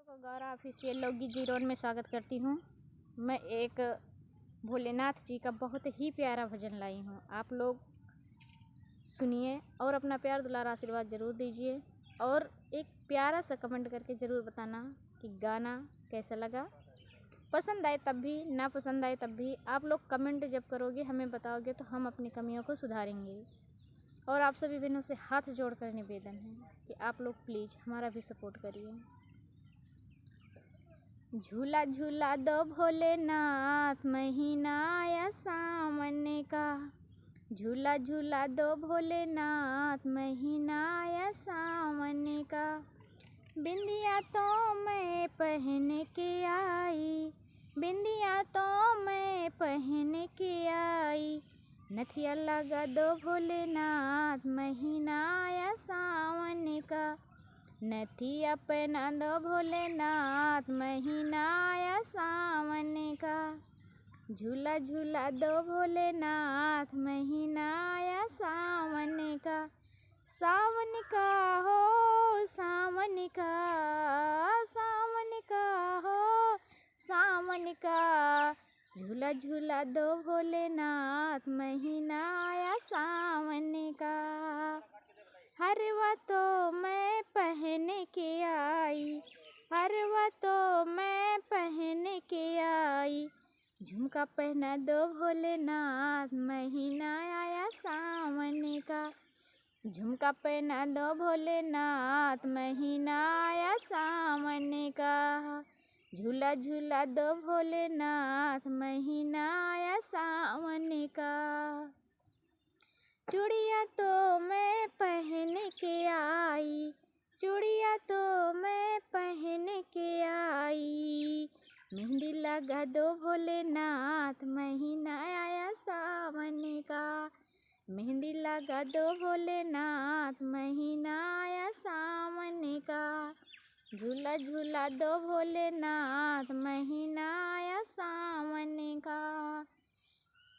को गौरा ऑफिशियल लोगी जीरोन में स्वागत करती हूँ। मैं एक भोलेनाथ जी का बहुत ही प्यारा भजन लाई हूँ। आप लोग सुनिए और अपना प्यार दुलार आशीर्वाद ज़रूर दीजिए और एक प्यारा सा कमेंट करके ज़रूर बताना कि गाना कैसा लगा। पसंद आए तब भी, ना पसंद आए तब भी आप लोग कमेंट जब करोगे, हमें बताओगे तो हम अपनी कमियों को सुधारेंगे। और आप सभी बहनों से हाथ जोड़कर निवेदन है कि आप लोग प्लीज़ हमारा भी सपोर्ट करिए। झूला झूला दो भोलेनाथ, महीना आया सावन का। झूला झूला दो भोलेनाथ, महीना आया सावन का। बिंदिया तो मैं पहन के आई, बिंदिया तो मैं पहन के आई। नथिया लगा दो भोलेनाथ, महीना आया सावन का। नथिया पहना दो भोलेनाथ, महीना आया सावन का। झूला झूला दो भोलेनाथ, महीना आया सावन का। सावन का हो, सावन का, सावन का हो, सावन का। झूला झूला दो भोलेनाथ, महीना आया सावन का। हरवा तो मैं पहन के आई, हरवा तो मैं पहन के आई। झुमका पहना दो भोलेनाथ, महीना आया सावन का। झुमका पहना दो भोलेनाथ, महीना आया सावन का। झूला झूला दो भोलेनाथ, महीना आया सावन का। चूड़िया तो मैं पहन के आई, चूड़िया तो मैं पहन के आई। मेहंदी लगा दो भोलेनाथ, महीना आया सावन का। मेहंदी लगा दो भोलेनाथ, महीना आया सावन का। झूला झूला दो भोलेनाथ, महीना आया सावन का।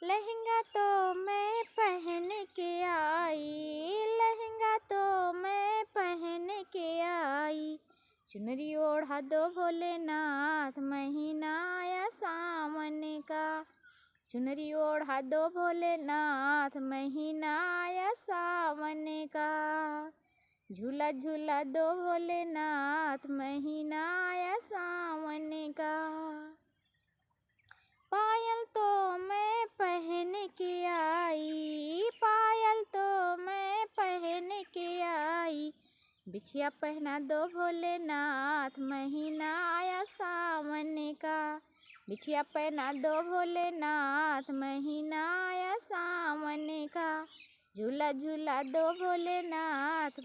लहंगा तो मैं पहन के आई, लहंगा तो मैं पहन के आई। चुनरी ओढ़ा दो भोलेनाथ, महीना आया सावन का। चुनरी ओढ़ा दो भोलेनाथ, महीना आया सावन का। झूला झूला दो भोलेनाथ, महीना आया सावन का। पायल तो मैं पहन के आई, पायल तो मैं पहन के आई। बिछिया पहना दो भोलेनाथ, महीना आया सावन का। बिछिया पहना दो भोलेनाथ, महीना आया सावन का। झूला झूला दो भोलेनाथ,